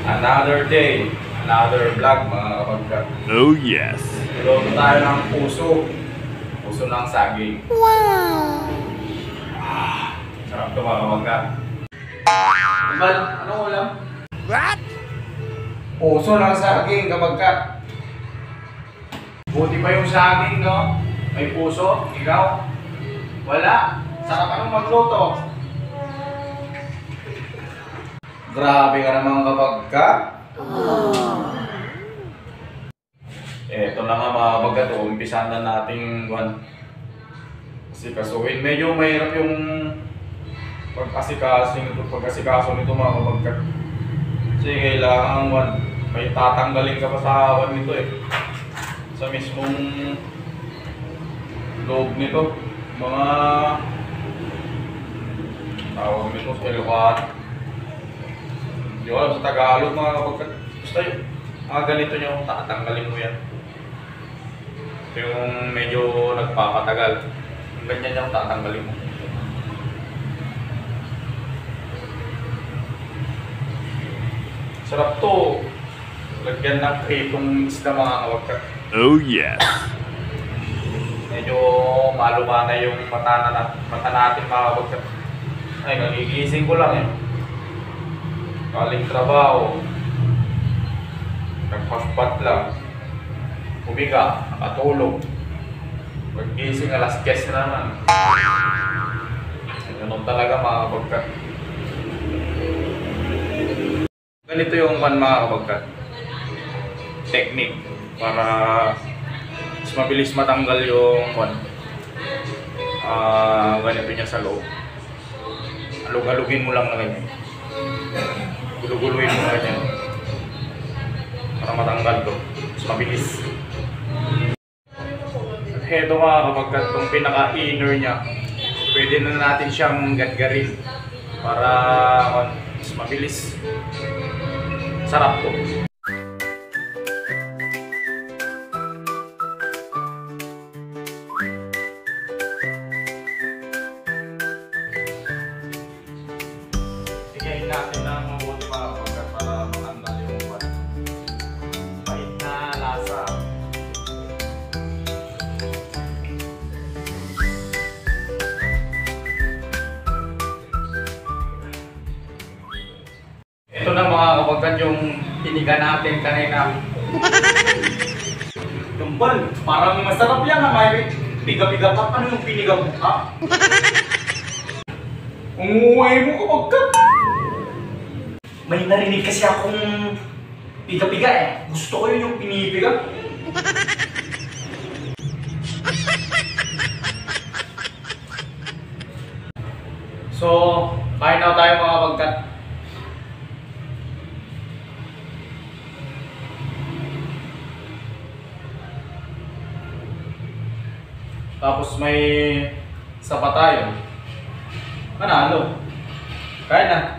Another day, another vlog mga kapagkat. Oh yes. Niloto tayo ng puso. Puso ng saging. Wow. Sarap ito mga kapagkat. Bal, anong ulam? What? Puso ng saging kapagkat. Buti pa yung saging, no? May puso, ikaw? Wala. Sarap anong magluto. Grabe ka naman kapagkat. Eto na nga mga kapagkat, umpisan na nating kasi kasuhin. Medyo mahirap yung pag-asikaso nito mga kapagkat. Kasi kailangan may tatanggalin ka pa sa hawan nito eh. Sa mismong loob nito. Mga tawag nito sa elukat. Hindi ko alam sa Tagalog mga kapagkat. Basta yun, ganito nyo, tatanggalin mo yan. Ito yung medyo nagpapatagal. Yung ganyan yung tatanggalin mo. Sarap to. Lagyan ng pritong isda mga kapagkat. Oh yes. Medyo maluma na yung mata natin mga kapagkat. Ay, nagigising ko lang eh. Kaling trabaho. Nag-hotspot lang. Humiga, nakatulog. Pag-gising alas 10 na naman. Ganun talaga mga kapagkat. Ganito yung mga kapagkat. Technique para mas mabilis matanggal yung ganito niya sa loob. Alug-alugin mo lang na ganyan. Guluguluin mo na ganyan. Para matanggal to. Mas mabilis. At heto mga kapagkat, itong pinaka-inner niya, pwede na natin siyang gadgarin para mas mabilis. Sarap to. Tigay natin ng mabuti mga kapagkat para matanggal yung pahit na lasa. Ito na mga kapagkat yung tiniga natin kanina. Tumbal, parang masarap yan ha, may piga-piga pa. Ano yung piniga mo ha? Umuwi mo kapagkat. May narinig kasi akong piga-piga eh. Gusto ko yun yung pinipiga. So, kain na tayo mga kapagkat. Tapos may isa pa tayo. Manalo. Kaya na.